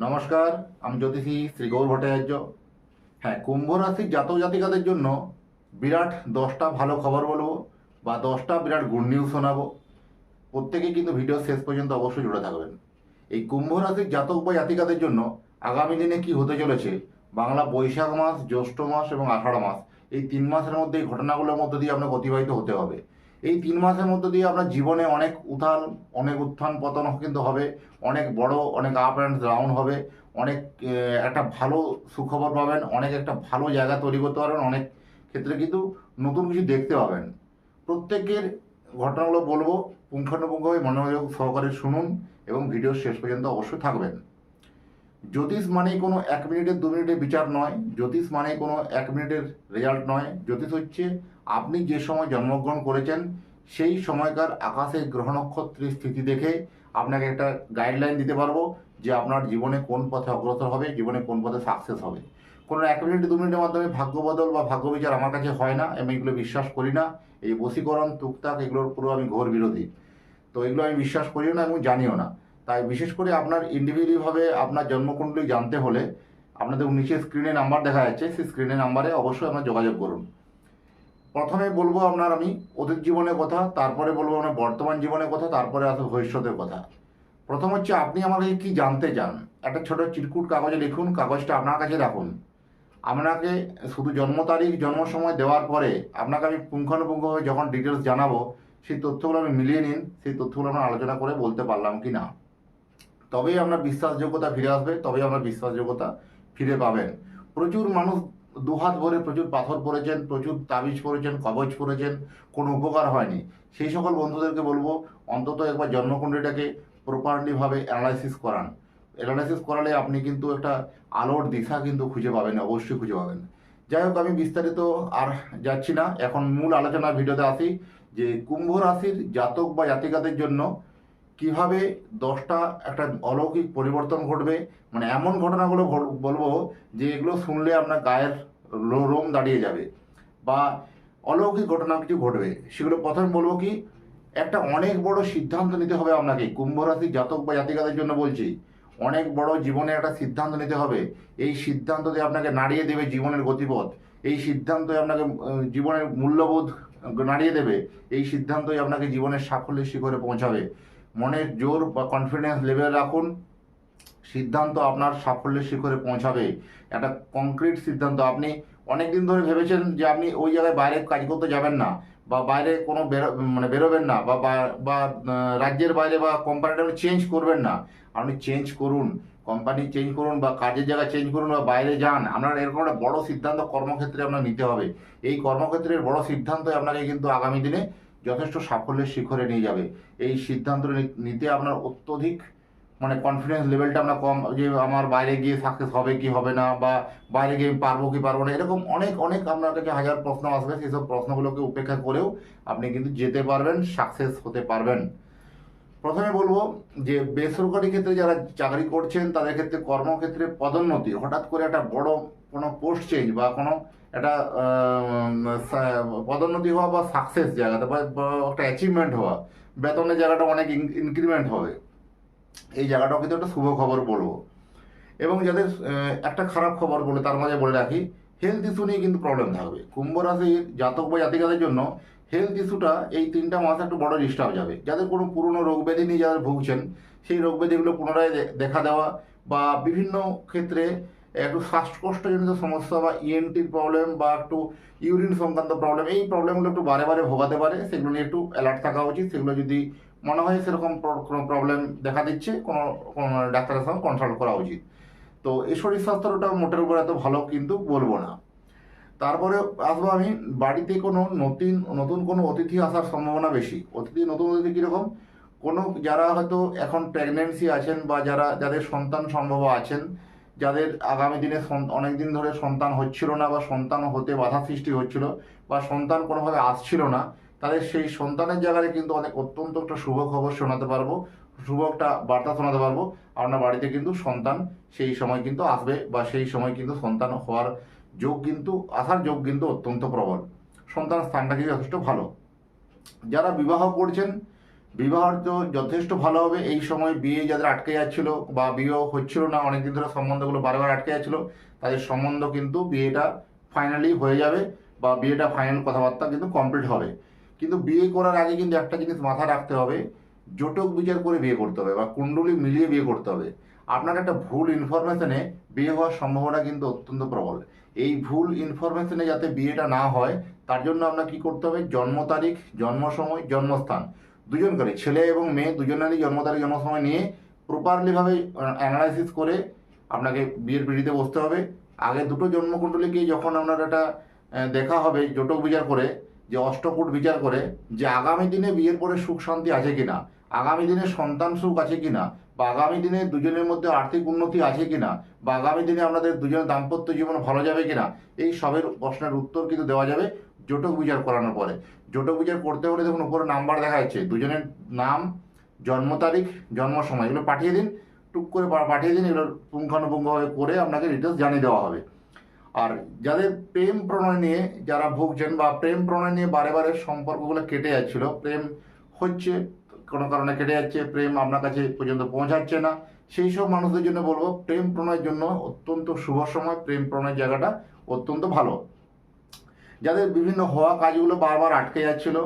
নমস্কার, আমি জ্যোতিষী শ্রী গৌর ভট্টাচার্য। হ্যাঁ, কুম্ভ রাশির জাতক জাতিকাদের জন্য বিরাট 10টা ভালো খবর বলবো বা 10টা বিরাট গুড নিউজ শোনাবো। প্রত্যেকেই কিন্তু ভিডিও শেষ পর্যন্ত অবশ্যই জুড়ে থাকবেন। এই কুম্ভ রাশির জাতক বা জাতিকাদের জন্য আগামী দিনে কি হতে চলেছে, বাংলা বৈশাখ মাস, জ্যৈষ্ঠ মাস এবং আষাঢ় মাস, এই 3 মাসের মধ্যে এই ঘটনাগুলোর মধ্যে দিয়ে আপনাকে অতিবাহিত হতে হবে। এই 3 মাসের মধ্যে দিয়ে আপনার জীবনে অনেক অনেক উত্থান পতন কিন্তু হবে, অনেক বড় অনেক আপ অ্যান্ড ডাউন হবে, অনেক একটা ভালো সুখবর পাবেন, অনেক একটা ভালো জায়গা তৈরি করতে পারবেন, অনেক ক্ষেত্রে কিন্তু নতুন কিছু দেখতে পাবেন। প্রত্যেকের ঘটনাগুলো বলবো, পুঙ্খানুপুঙ্খভাবে মনোযোগ সহকারে শুনুন এবং ভিডিও শেষ পর্যন্ত অবশ্যই থাকবেন। জ্যোতিষ মানেই কোনো 1 মিনিটের 2 মিনিটের বিচার নয়, জ্যোতিষ মানেই কোনো 1 মিনিটের রেজাল্ট নয়। জ্যোতিষ হচ্ছে আপনি যে সময় জন্মগ্রহণ করেছেন সেই সময়কার আকাশের গ্রহ নক্ষত্রের স্থিতি দেখে আপনাকে একটা গাইডলাইন দিতে পারবো যে আপনার জীবনে কোন পথে অগ্রসর হবে, জীবনে কোন পথে সাকসেস হবে। কোনো 1 মিনিট 2 মিনিটের মাধ্যমে ভাগ্য বদল বা ভাগ্য বিচার আমার কাছে হয় না, আমি এগুলো বিশ্বাস করি না। এই বশীকরণ টুকটাক এগুলোর পুরো আমি ঘোর বিরোধী। তো এগুলো আমি বিশ্বাস করিও না এবং জানিও না। তাই বিশেষ করে আপনার ইন্ডিভিজুয়ালিভাবে আপনার জন্মকুণ্ডলী জানতে হলে আপনাদের নিচে স্ক্রিনে নাম্বার দেখা যাচ্ছে, সেই স্ক্রিনের নাম্বারে অবশ্যই আপনার যোগাযোগ করুন। প্রথমে বলবো আপনার আমি অতীত জীবনের কথা, তারপরে বলবো আপনার বর্তমান জীবনের কথা, তারপরে আসবে ভবিষ্যতের কথা। প্রথম হচ্ছে আপনি আমার কাছে কী জানতে চান, একটা ছোট চিরকুট কাগজে লিখুন, কাগজটা আপনার কাছে রাখুন। আপনাকে শুধু জন্ম তারিখ জন্ম সময় দেওয়ার পরে আপনাকে আমি পুঙ্খানুপুঙ্খভাবে যখন ডিটেলস জানাবো, সেই তথ্যগুলো আমি মিলিয়ে নিন, সেই তথ্যগুলো আমরা আলোচনা করে বলতে পারলাম কি না, তবেই আপনার বিশ্বাসযোগ্যতা ফিরে আসবে, তবেই আপনার বিশ্বাসযোগ্যতা ফিরে পাবেন। প্রচুর মানুষ দুহাত ভরে প্রচুর পাথর পড়েছেন, প্রচুর তাবিজ পড়েছেন, কবচ পড়েছেন, কোনো উপকার হয়নি। সেই সকল বন্ধুদেরকে বলবো অন্তত একবার জন্মকুণ্ডলীটাকে প্রপারলিভাবে অ্যানালাইসিস করান। অ্যানালাইসিস করালে আপনি কিন্তু একটা আলোর দিশা কিন্তু খুঁজে পাবেন, অবশ্যই খুঁজে পাবেন। যাই হোক, আমি বিস্তারিত আর যাচ্ছি না, এখন মূল আলোচনার ভিডিওতে আসি যে কুম্ভ রাশির জাতক বা জাতিকাদের জন্য কিভাবে 10টা একটা অলৌকিক পরিবর্তন ঘটবে। মানে এমন ঘটনাগুলো বলবো যে এগুলো শুনলে আপনার গায়ের লোম দাঁড়িয়ে যাবে, বা অলৌকিক ঘটনা কিছু ঘটবে। সেগুলো প্রথমে বলবো কি, একটা অনেক বড় সিদ্ধান্ত নিতে হবে আপনাকে। কুম্ভ রাশির জাতক বা জাতিকাদের জন্য বলছি, অনেক বড় জীবনে একটা সিদ্ধান্ত নিতে হবে। এই সিদ্ধান্ত দিয়ে আপনাকে নাড়িয়ে দেবে জীবনের গতিপথ, এই সিদ্ধান্তই আপনাকে জীবনের মূল্যবোধ নাড়িয়ে দেবে, এই সিদ্ধান্তই আপনাকে জীবনের সাফল্যের শিখরে পৌঁছাবে। মনের জোর বা কনফিডেন্স লেভেল রাখুন, সিদ্ধান্ত আপনার সাফল্যের শিখরে পৌঁছাবে। একটা কংক্রিট সিদ্ধান্ত। আপনি অনেক দিন ধরে ভেবেছেন যে আপনি ওই জায়গায় বাইরে কাজ করতে যাবেন না, বা বাইরে কোনো বেরোবেন না, বা বা রাজ্যের বাইরে বা কোম্পানিটা আপনি চেঞ্জ করবেন না। আপনি চেঞ্জ করুন, কোম্পানি চেঞ্জ করুন বা কাজের জায়গা চেঞ্জ করুন বা বাইরে যান। আপনার এরকম একটা বড় সিদ্ধান্ত কর্মক্ষেত্রে আপনার নিতে হবে। এই কর্মক্ষেত্রের বড় সিদ্ধান্তই আপনাকে কিন্তু আগামী দিনে যথেষ্ট সাফল্যের শিখরে নিয়ে যাবে। এই সিদ্ধান্ত নিতে আপনার অত্যধিক মানে কনফিডেন্স লেভেলটা আপনার কম, যে আমার বাইরে গিয়ে সাকসেস হবে কি হবে না, বা বাইরে গিয়ে পারবো কি পারবো না, এরকম অনেক অনেক আপনার কাছে হাজার প্রশ্ন আসবে। সেসব প্রশ্নগুলোকে উপেক্ষা করেও আপনি কিন্তু যেতে পারবেন, সাকসেস হতে পারবেন। প্রথমে বলবো যে বেসরকারি ক্ষেত্রে যারা চাকরি করছেন তাদের ক্ষেত্রে কর্মক্ষেত্রে পদোন্নতি, হঠাৎ করে একটা বড় কোনো পোস্ট চেঞ্জ বা কোনো একটা পদোন্নতি হওয়া বা সাকসেস জায়গাতে বা একটা অ্যাচিভমেন্ট হওয়া, বেতনের জায়গাটা অনেক ইনক্রিমেন্ট হবে, এই জায়গাটাও কিন্তু একটা শুভ খবর বলবো। এবং যাদের একটা খারাপ খবর বলে তার মাঝে বলে রাখি, হেলথ ইস্যু নিয়ে কিন্তু প্রবলেম থাকবে। কুম্ভ রাশির জাতক বা জাতিকাদের জন্য হেলথ ইস্যুটা এই 3টা মাস একটু বড় ডিস্টার্ব যাবে। যাদের কোনো পুরনো রোগ ব্যাধি নিয়ে যারা ভুগছেন, সেই রোগ ব্যাধিগুলো পুনরায় দেখা দেওয়া, বা বিভিন্ন ক্ষেত্রে একটু শ্বাসকষ্টজনিত সমস্যা বা ইএনটির প্রবলেম বা একটু ইউরিন সংক্রান্ত প্রবলেম, এই প্রবলেমগুলো একটু বারে বারে ভোগাতে পারে। সেগুলো নিয়ে একটু অ্যালার্ট থাকা উচিত। সেগুলো যদি মনে হয় সেরকম কোনো প্রবলেম দেখা দিচ্ছে, কোনো কোনো ডাক্তারের সঙ্গে কনসাল্ট করা উচিত। তো এই শরীর স্বাস্থ্যটা মোটের উপর এত ভালো কিন্তু বলবো না। তারপরে আসবো আমি, বাড়িতে কোনো নতুন নতুন কোনো অতিথি আসার সম্ভাবনা বেশি। নতুন অতিথি কীরকম, কোনো যারা হয়তো এখন প্রেগনেন্সি আছেন বা যাদের সন্তান সম্ভব আছেন, যাদের আগামী দিনে অনেক দিন ধরে সন্তান হচ্ছিল না বা সন্তান হতে বাধা সৃষ্টি হচ্ছিল বা সন্তান কোনোভাবে আসছিল না, তাদের সেই সন্তানের জায়গায় কিন্তু অত্যন্ত একটা শুভ খবর শোনাতে পারবো, শুভ একটা বার্তা শোনাতে পারবো। আপনার বাড়িতে কিন্তু সন্তান সেই সময় কিন্তু আসবে, বা সেই সময় কিন্তু সন্তান হওয়ার যোগ কিন্তু আসার যোগ কিন্তু অত্যন্ত প্রবল। সন্তান স্থানটা কিন্তু যথেষ্ট ভালো। যারা বিবাহ করছেন, বিবাহ তো যথেষ্ট ভালো হবে এই সময়। বিয়ে যাদের আটকে যাচ্ছিল বা বিয়ে হচ্ছিল না, অনেকদিন ধরে সম্বন্ধগুলো বারবার আটকে যাচ্ছিল, তাদের সম্বন্ধ কিন্তু বিয়েটা ফাইনালি হয়ে যাবে বা বিয়েটা ফাইনাল কথাবার্তা কিন্তু কমপ্লিট হবে। কিন্তু বিয়ে করার আগে কিন্তু একটা জিনিস মাথায় রাখতে হবে, জটক বিচার করে বিয়ে করতে হবে বা কুণ্ডলী মিলিয়ে বিয়ে করতে হবে। আপনার একটা ভুল ইনফরমেশনে বিয়ে হওয়ার সম্ভাবনা কিন্তু অত্যন্ত প্রবল। এই ভুল ইনফরমেশনে যাতে বিয়েটা না হয় তার জন্য আপনার কী করতে হবে, জন্ম তারিখ, জন্ম সময়, জন্মস্থান দুজন করে, ছেলে এবং মেয়ে দুজনেরই জন্ম তারিখ জন্ম সময় নিয়ে প্রপারলিভাবে অ্যানালাইসিস করে আপনাকে বিয়ের পিঁড়িতে বসতে হবে। আগে দুটো জন্মকুণ্ডলীকে যখন আপনার একটা দেখা হবে জটক বিচার করে, যে অষ্টকূট বিচার করে, যে আগামী দিনে বিয়ের পরে সুখ শান্তি আছে কিনা, আগামী দিনে সন্তান সুখ আছে কিনা, বা আগামী দিনে দুজনের মধ্যে আর্থিক উন্নতি আছে কিনা, বা আগামী দিনে আপনাদের দুজনের দাম্পত্য জীবন ভালো যাবে কিনা, এই সবের প্রশ্নের উত্তর কিন্তু দেওয়া যাবে জটক বিচার করানোর পরে। জটক বিচার করতে হলে দেখুন উপরে নাম্বার দেখা যাচ্ছে, দুজনের নাম, জন্ম তারিখ, জন্ম সময়, এগুলো পাঠিয়ে দিন, টুক করে পাঠিয়ে দিন, এগুলো পুঙ্খানুপুঙ্খভাবে করে আপনাকে ডিটেলস জানিয়ে দেওয়া হবে। আর যাদের প্রেম প্রণয় নিয়ে যারা ভুগছেন বা প্রেম প্রণয় নিয়ে বারে বারে সম্পর্কগুলো কেটে যাচ্ছিল, প্রেম হচ্ছে কোনো কারণে কেটে যাচ্ছে, প্রেম আপনার কাছে পর্যন্ত পৌঁছাচ্ছে না, সেই সব মানুষদের জন্য বলবো প্রেম প্রণয়ের জন্য অত্যন্ত শুভ সময়, প্রেম প্রণয়ের জায়গাটা অত্যন্ত ভালো। যাদের বিভিন্ন হওয়া কাজগুলো বারবার আটকে যাচ্ছিল,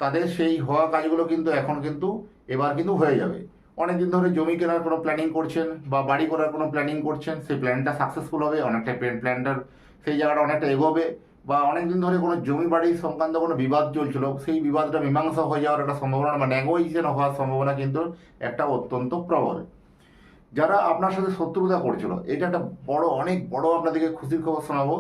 তাদের সেই হওয়া কাজগুলো কিন্তু এখন কিন্তু এবার কিন্তু হয়ে যাবে। অনেকদিন ধরে জমি কেনার কোনো প্ল্যানিং করছেন বা বাড়ি করার কোনো প্ল্যানিং করছেন, সেই প্ল্যানটা সাকসেসফুল হবে, অনেকটা প্ল্যানটার সেই জায়গাটা অনেকটা এগোবে। বা অনেকদিন ধরে কোনো জমি বাড়ি সংক্রান্ত কোনো বিবাদ চলছিল, সেই বিবাদটা মীমাংসা হয়ে যাওয়ার একটা সম্ভাবনা বা নেগোসিয়েশন হওয়ার সম্ভাবনা কিন্তু একটা অত্যন্ত প্রবল। যারা আপনার সাথে শত্রুতা করছিল, এটা একটা বড়, অনেক বড় আপনাদেরকে খুশির খবর শোনাবো।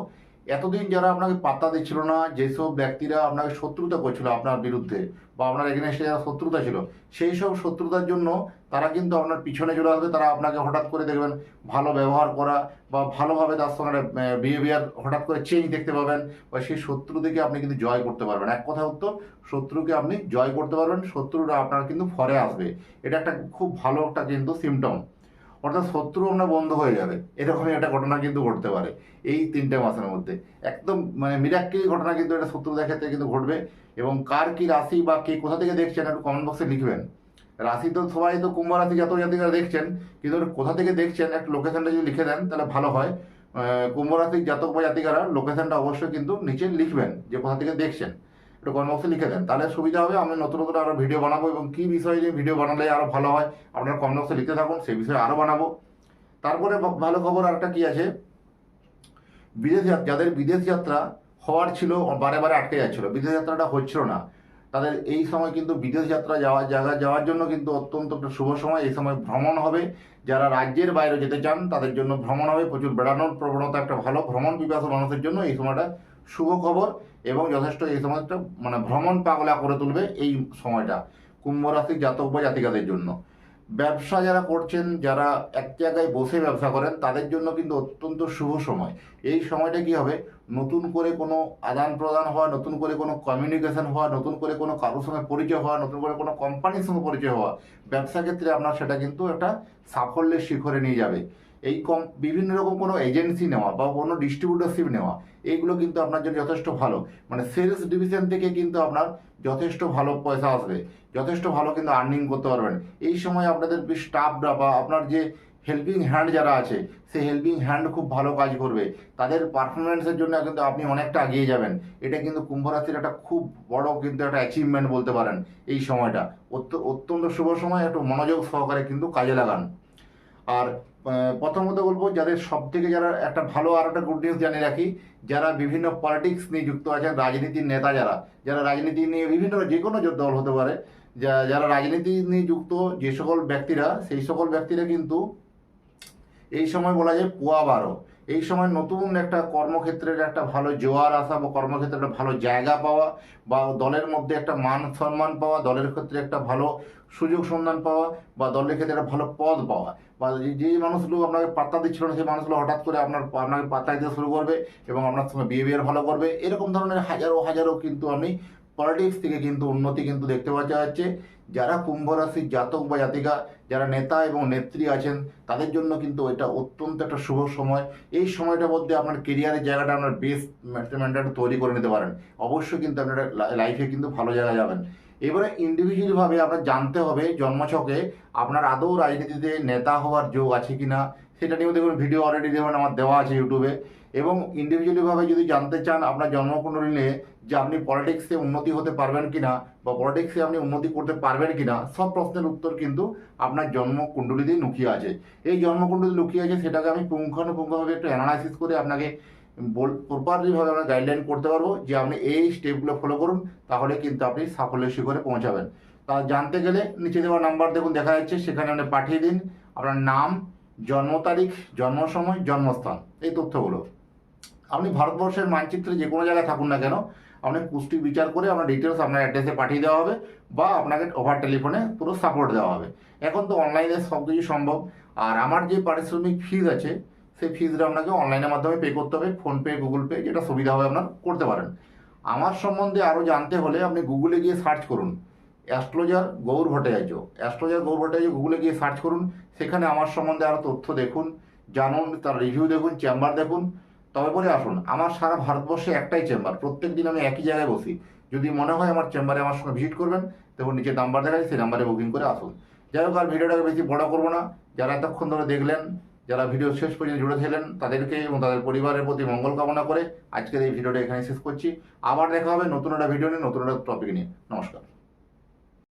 এতদিন যারা আপনাকে পাত্তা দিচ্ছিল না, যেসব ব্যক্তিরা আপনাকে শত্রুতা করছিল আপনার বিরুদ্ধে বা আপনার এগেনস্টে যারা শত্রুতা ছিল, সেই সব শত্রুতার জন্য তারা কিন্তু আপনার পিছনে চলে আসবে। তারা আপনাকে হঠাৎ করে দেখবেন ভালো ব্যবহার করা বা ভালোভাবে তার সঙ্গে বিহেভিয়ার হঠাৎ করে চেঞ্জ দেখতে পাবেন, বা সেই শত্রুদেরকে আপনি কিন্তু জয় করতে পারবেন। এক কথা উত্তর, শত্রুকে আপনি জয় করতে পারবেন, শত্রুরা আপনার কিন্তু ফরে আসবে। এটা একটা খুব ভালো একটা কিন্তু সিমটম, অর্থাৎ শত্রু আপনার বন্ধ হয়ে যাবে, এরকমই একটা ঘটনা কিন্তু ঘটতে পারে এই 3টে মাসের মধ্যে। একদম মানে মিরাক্কেল ঘটনা কিন্তু এটা শত্রুদের ক্ষেত্রে কিন্তু ঘটবে। এবং কার কি রাশি বা কে কোথা থেকে দেখছেন একটু কমেন্ট বক্সে লিখবেন। রাশি তো সবাই তো কুম্ভ রাশি জাতক জাতিকারা দেখছেন, কিন্তু কোথা থেকে দেখছেন একটু লোকেশনটা যদি লিখে দেন তাহলে ভালো হয়। কুম্ভ রাশির জাতক বা জাতিকারা লোকেশনটা অবশ্যই কিন্তু নিচে লিখবেন যে কোথা থেকে দেখছেন, একটু কমেন্ট বক্সে লিখে দেন, তাহলে সুবিধা হবে। আমি নতুন নতুন আরও ভিডিও বানাবো, এবং কী বিষয়ে যে ভিডিও বানালে আরও ভালো হয় আপনারা কমেন্ট বক্সে লিখতে থাকুন, সেই বিষয়ে আরও বানাবো। তারপরে ভালো খবর আরেকটা কি আছে, বিদেশ যাদের বিদেশ যাত্রা হওয়ার ছিল বারে বারে আটকে যাচ্ছিল, বিদেশ যাত্রাটা হচ্ছিল না, তাদের এই সময় কিন্তু বিদেশ যাত্রা যাওয়ার জন্য কিন্তু অত্যন্ত একটা শুভ সময়। এই সময় ভ্রমণ হবে, যারা রাজ্যের বাইরে যেতে চান তাদের জন্য ভ্রমণ হবে, প্রচুর বেড়ানোর প্রবণতা একটা ভালো, ভ্রমণ পিপাসু মানুষের জন্য এই সময়টা শুভ খবর। এবং যথেষ্ট এই সময়টা মানে ভ্রমণ পাগলা করে তুলবে এই সময়টা কুম্ভ রাশির জাতক বা জাতিকাদের জন্য। ব্যবসা যারা করছেন, যারা এক জায়গায় বসে ব্যবসা করেন, তাদের জন্য কিন্তু অত্যন্ত শুভ সময়। এই সময়টা কি হবে, নতুন করে কোনো আদান প্রদান হওয়া, নতুন করে কোনো কমিউনিকেশন হওয়া, নতুন করে কোনো কারোর সঙ্গে পরিচয় হওয়া, নতুন করে কোনো কোম্পানির সঙ্গে পরিচয় হওয়া, ব্যবসা ক্ষেত্রে আপনার সেটা কিন্তু একটা সাফল্যের শিখরে নিয়ে যাবে। এই বিভিন্ন রকম কোনো এজেন্সি নেওয়া বা কোনো ডিস্ট্রিবিউটারশিপ নেওয়া, এইগুলো কিন্তু আপনার জন্য যথেষ্ট ভালো। মানে সেলস ডিভিশন থেকে কিন্তু আপনার যথেষ্ট ভালো পয়সা আসবে, যথেষ্ট ভালো কিন্তু আর্নিং করতে পারবেন। এই সময় আপনাদের স্টাফরা বা আপনার যে হেল্পিং হ্যান্ড যারা আছে, সেই হেল্পিং হ্যান্ড খুব ভালো কাজ করবে, তাদের পারফরমেন্সের জন্য কিন্তু আপনি অনেকটা এগিয়ে যাবেন। এটা কিন্তু কুম্ভ রাশির একটা খুব বড় কিন্তু একটা অ্যাচিভমেন্ট বলতে পারেন। এই সময়টা অত্যন্ত শুভ সময়, একটু মনোযোগ সহকারে কিন্তু কাজে লাগান। আর প্রথমত বলবো, যাদের সব থেকে যারা একটা ভালো আর একটা গুড নিউজ জানিয়ে রাখি, যারা বিভিন্ন পলিটিক্স নিয়ে যুক্ত আছেন, রাজনীতির নেতা যারা, যারা রাজনীতি নিয়ে বিভিন্ন যে কোনো দল হতে পারে, যারা রাজনীতি নিয়ে যুক্ত যে সকল ব্যক্তিরা, সেই সকল ব্যক্তিরা কিন্তু এই সময় বলা যায় পোয়া বারো। এই সময় নতুন একটা কর্মক্ষেত্রের একটা ভালো জোয়ার আসা বা কর্মক্ষেত্রে একটা ভালো জায়গা পাওয়া বা দলের মধ্যে একটা মান সম্মান পাওয়া, দলের ক্ষেত্রে একটা ভালো সুযোগ সন্ধান পাওয়া বা দলের ক্ষেত্রে একটা ভালো পদ পাওয়া, বা যে মানুষগুলো আপনাকে পাত্তা দিচ্ছিল না সেই মানুষগুলো হঠাৎ করে আপনাকে পাত্তা দিতে শুরু করবে এবং আপনার সঙ্গে বিহেভিয়ার ভালো করবে। এরকম ধরনের হাজারো হাজারো কিন্তু আপনি পলিটিক্স থেকে কিন্তু উন্নতি কিন্তু দেখতে পাওয়া যাচ্ছে। যারা কুম্ভ রাশির জাতক বা জাতিকা, যারা নেতা এবং নেত্রী আছেন, তাদের জন্য কিন্তু এটা অত্যন্ত একটা শুভ সময়। এই সময়টার মধ্যে আপনার কেরিয়ারের জায়গাটা আপনার বেস্ট মেন্টাল তৈরি করে নিতে পারেন। অবশ্যই কিন্তু আপনারা লাইফে কিন্তু ভালো জায়গায় যাবেন। এবারে ইন্ডিভিজুয়ালভাবে আপনার জানতে হবে জন্মছকে আপনার আদৌ রাজনীতিতে নেতা হওয়ার যোগ আছে কি না, সেটা নিয়েও দেখুন ভিডিও অলরেডি দেখুন আমার দেওয়া আছে ইউটিউবে। এবং ইন্ডিভিজুয়ালিভাবে যদি জানতে চান আপনার জন্মকুণ্ডলী নিয়ে যে আপনি পলিটিক্সে উন্নতি হতে পারবেন কিনা বা পলিটিক্সে আপনি উন্নতি করতে পারবেন কিনা, সব প্রশ্নের উত্তর কিন্তু আপনার জন্মকুণ্ডলীতেই লুকিয়ে আছে। এই জন্মকুণ্ডলী লুকিয়ে আছে সেটাকে আমি পুঙ্খানুপুঙ্খভাবে একটু অ্যানালাইসিস করে আপনাকে প্রপারলিভাবে আমরা গাইডলাইন করতে পারবো যে আপনি এই স্টেপগুলো ফলো করুন, তাহলে কিন্তু আপনি সাফল্যের শিখরে পৌঁছাবেন। তা জানতে গেলে নিচে দেওয়া নাম্বার দেখুন দেখা যাচ্ছে, সেখানে আপনি পাঠিয়ে দিন আপনার নাম, জন্ম তারিখ, জন্ম সময়, জন্মস্থান, এই তথ্যগুলো। আপনি ভারতবর্ষের মানচিত্রে যে কোনো জায়গায় থাকুন না কেন, আপনি পুষ্টি বিচার করে আপনার ডিটেলস আপনার অ্যাড্রেসে পাঠিয়ে দেওয়া হবে বা আপনাকে ওভার টেলিফোনে পুরো সাপোর্ট দেওয়া হবে। এখন তো অনলাইনে সব কিছু সম্ভব। আর আমার যে পারিশ্রমিক ফিজ আছে সেই ফিজটা আপনাকে অনলাইনের মাধ্যমে পে করতে হবে, ফোনপে, গুগল পে, যেটা সুবিধা হবে আপনার করতে পারেন। আমার সম্বন্ধে আরও জানতে হলে আপনি গুগলে গিয়ে সার্চ করুন অ্যাস্ট্রোলজার গৌর ভট্টাচার্য। অ্যাস্ট্রোলজার গৌর ভট্টাচার্য গুগলে গিয়ে সার্চ করুন, সেখানে আমার সম্বন্ধে আরও তথ্য দেখুন, জানুন, তার রিভিউ দেখুন, চেম্বার দেখুন। তবে পরে আসুন, আমার সারা ভারতবর্ষে একটাই চেম্বার, প্রত্যেক দিন আমি একই জায়গায় বসি। যদি মনে হয় আমার চেম্বারে আমার সঙ্গে ভিজিট করবেন, দেখুন নিচে নাম্বার দেখা যায়, সেই নাম্বারে বুকিং করে আসুন। যাই হোক, আর ভিডিওটাকে বেশি বড় করবো না। যারা এতক্ষণ ধরে দেখলেন, যারা ভিডিও শেষ পর্যন্ত জুড়ে ছিলেন, তাদেরকে এবং তাদের পরিবারের প্রতি মঙ্গল কামনা করে আজকের এই ভিডিওটা এখানে শেষ করছি। আবার দেখা হবে নতুন একটা ভিডিও নিয়ে, নতুন একটা টপিক নিয়ে। নমস্কার।